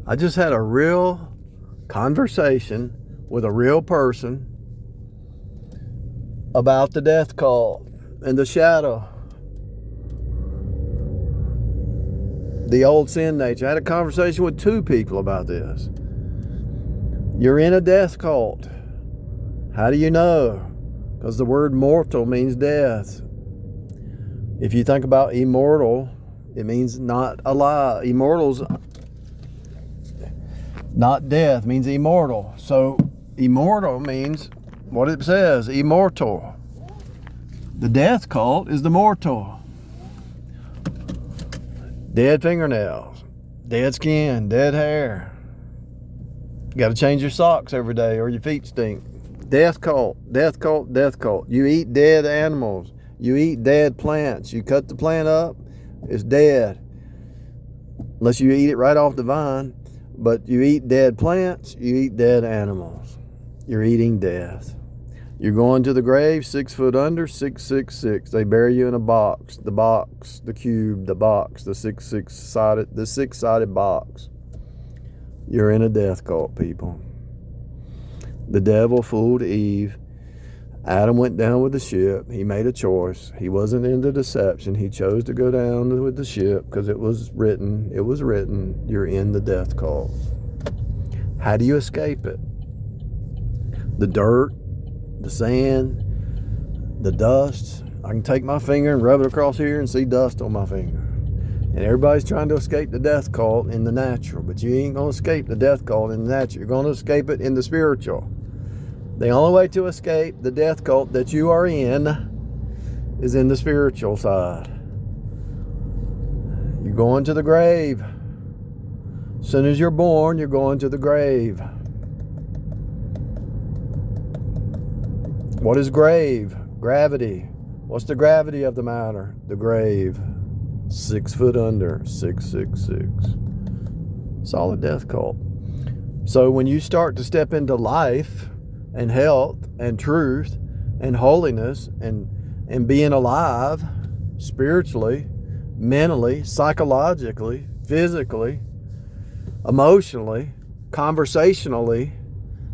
I just had a real conversation with a real person about the death cult and the shadow, the old sin nature. I had a conversation with two people about this. You're in a death cult. How do you know? Because the word mortal means death. If you think about immortal, it means not alive. Immortal's not death, means immortal. So immortal means what it says, immortal. The death cult is the mortal. Dead fingernails, dead skin, dead hair. You got to change your socks every day or your feet stink. Death cult, death cult, death cult. You eat dead animals. You eat dead plants. You cut the plant up, it's dead. Unless you eat it right off the vine. But you eat dead plants, you eat dead animals. You're eating death. You're going to the grave 6 foot under, 666. They bury you in a box. The box, the cube, the box, the six-sided box. You're in a death cult, people. The devil fooled Eve. Adam went down with the ship. He made a choice. He wasn't into deception. He chose to go down with the ship because it was written, you're in the death cult. How do you escape it? The dirt, the sand, the dust. I can take my finger and rub it across here and see dust on my finger. And everybody's trying to escape the death cult in the natural, but you ain't going to escape the death cult in the natural. You're going to escape it in the spiritual. The only way to escape the death cult that you are in is in the spiritual side. You're going to the grave. As soon as you're born, you're going to the grave. What is grave? Gravity. What's the gravity of the matter? The grave. 6 foot under, 666. Solid death cult. So when you start to step into life and health and truth and holiness and being alive spiritually, mentally, psychologically, physically, emotionally, conversationally,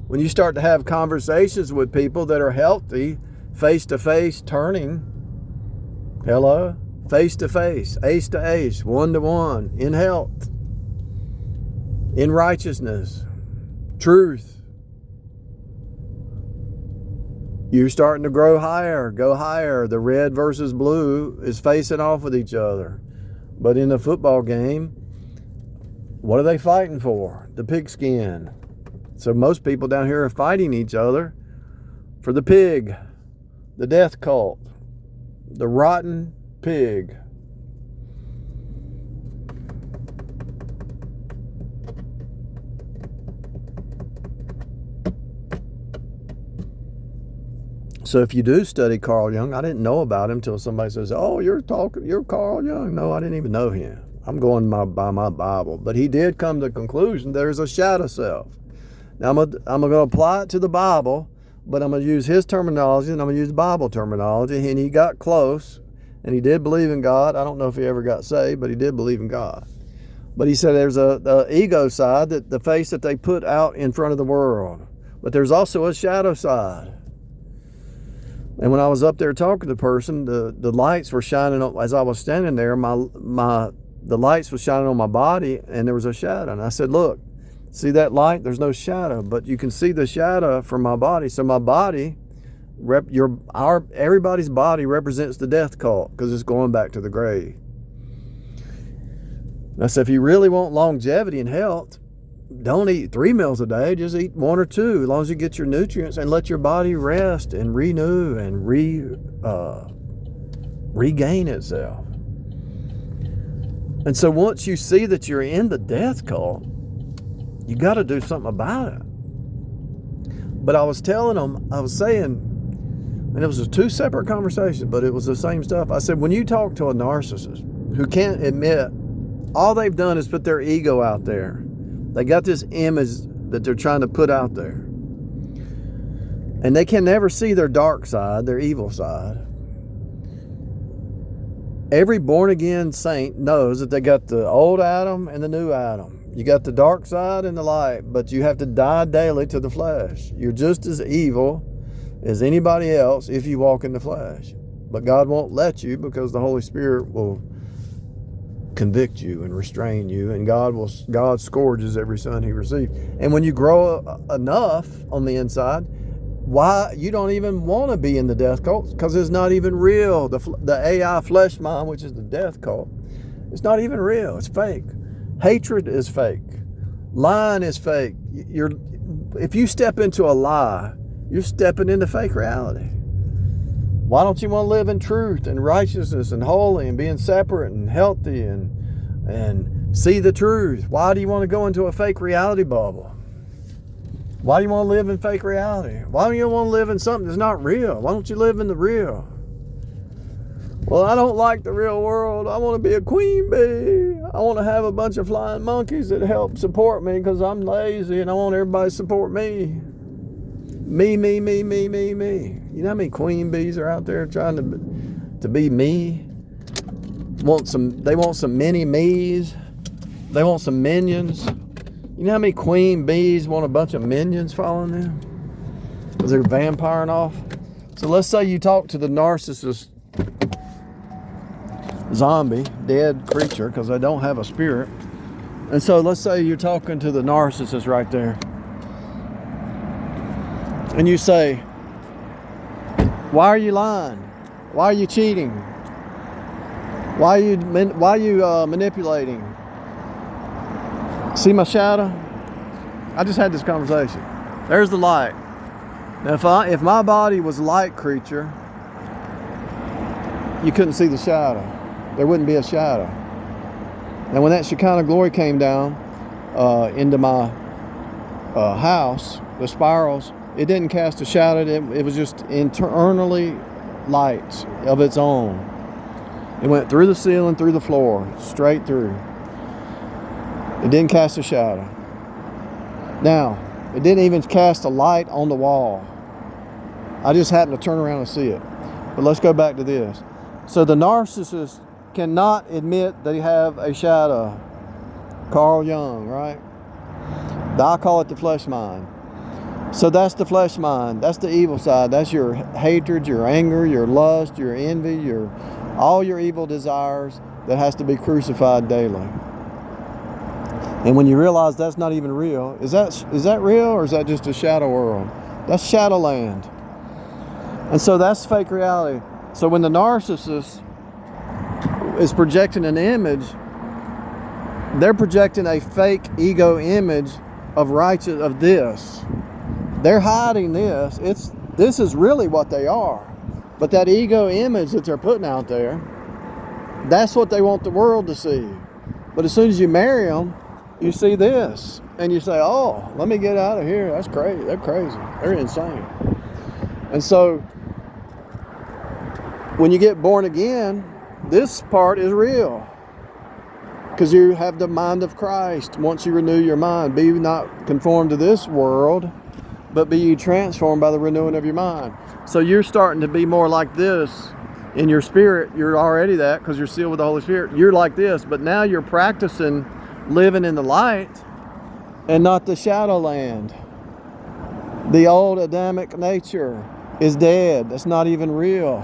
when you start to have conversations with people that are healthy, face to face, turning, hello, face to face, ace to ace, one to one, in health, in righteousness, truth, you're starting to grow higher, go higher. The red versus blue is facing off with each other. But in a football game, what are they fighting for? The pigskin. So most people down here are fighting each other for the pig, the death cult, the rotten pig. So if you do study Carl Jung, I didn't know about him until somebody says, oh, you're Carl Jung. No, I didn't even know him. I'm going by my Bible. But he did come to the conclusion there's a shadow self. Now I'm going to apply it to the Bible, but I'm going to use his terminology and I'm going to use Bible terminology. And he got close, and he did believe in God. I don't know if he ever got saved, but he did believe in God. But he said there's a ego side, that the face that they put out in front of the world. But there's also a shadow side. And when I was up there talking to the person, the lights were shining on, as I was standing there, the lights was shining on my body, and there was a shadow. And I said, look, see that light? There's no shadow, but you can see the shadow from my body. So my body, everybody's body represents the death cult because it's going back to the grave. And I said, if you really want longevity and health, don't eat 3 meals a day, just eat 1 or 2, as long as you get your nutrients, and let your body rest and renew and regain itself. And so once you see that you're in the death cult, you got to do something about it. But I was telling them, I was saying, and it was 2 separate conversations, but it was the same stuff. I said, when you talk to a narcissist who can't admit, all they've done is put their ego out there. They got this image that they're trying to put out there. And they can never see their dark side, their evil side. Every born-again saint knows that they got the old Adam and the new Adam. You got the dark side and the light, but you have to die daily to the flesh. You're just as evil as anybody else if you walk in the flesh. But God won't let you, because the Holy Spirit will convict you and restrain you, and God scourges every son he receives. And when you grow enough on the inside, why you don't even want to be in the death cult, because it's not even real. The AI flesh mind, which is the death cult, it's not even real. It's fake. Hatred is fake. Lying is fake. If you step into a lie, you're stepping into fake reality. Why don't you want to live in truth and righteousness and holy and being separate and healthy and see the truth? Why do you want to go into a fake reality bubble? Why do you want to live in fake reality? Why do you want to live in something that's not real? Why don't you live in the real? Well, I don't like the real world. I want to be a queen bee. I want to have a bunch of flying monkeys that help support me because I'm lazy and I want everybody to support me. Me. You know how many queen bees are out there trying to be me? They want some mini me's. They want some minions. You know how many queen bees want a bunch of minions following them? Because they're vampiring off. So let's say you talk to the narcissist zombie, dead creature, because they don't have a spirit. And so let's say you're talking to the narcissist right there. And you say, why are you lying? Why are you cheating? Why are you manipulating? See my shadow? I just had this conversation. There's the light. Now if my body was a light creature, you couldn't see the shadow. There wouldn't be a shadow. And when that Shekinah glory came down into my house, the spirals, it didn't cast a shadow. It was just internally light of its own. It went through the ceiling, through the floor, straight through. It didn't cast a shadow. Now, it didn't even cast a light on the wall. I just happened to turn around and see it. But let's go back to this. So the narcissist cannot admit they have a shadow. Carl Jung, right? I call it the flesh mind. So that's the flesh mind. That's the evil side. That's your hatred, your anger, your lust, your envy, all your evil desires that has to be crucified daily. And when you realize that's not even real, is that real, or is that just a shadow world? That's shadowland. And so that's fake reality. So when the narcissist is projecting an image, they're projecting a fake ego image of this. They're hiding this. This is really what they are. But that ego image that they're putting out there, that's what they want the world to see. But as soon as you marry them, you see this. And you say, oh, let me get out of here. That's crazy. They're crazy. They're insane. And so when you get born again, this part is real. Because you have the mind of Christ. Once you renew your mind, be not conformed to this world, but be ye transformed by the renewing of your mind. So you're starting to be more like this in your spirit. You're already that because you're sealed with the Holy Spirit. You're like this, but now you're practicing living in the light and not the shadow land. The old Adamic nature is dead. That's not even real.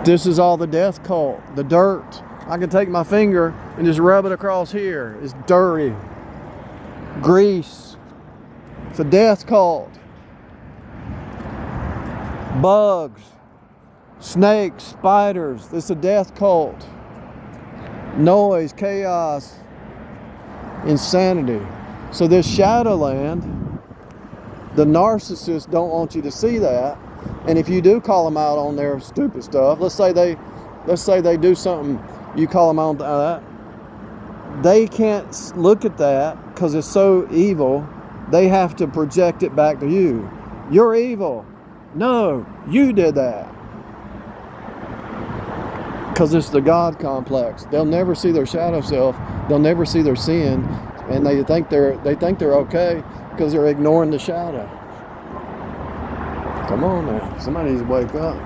This is all the death cult, the dirt. I can take my finger and just rub it across here. It's dirty. Grease. It's a death cult. Bugs, snakes, spiders. It's a death cult. Noise, chaos, insanity. So this shadowland, the narcissists don't want you to see that. And if you do call them out on their stupid stuff, let's say they do something, you call them out on that, they can't look at that because it's so evil. They have to project it back to you. You're evil. No, you did that. Because it's the God complex. They'll never see their shadow self. They'll never see their sin, and they think they're okay because they're ignoring the shadow. Come on now, somebody needs to wake up.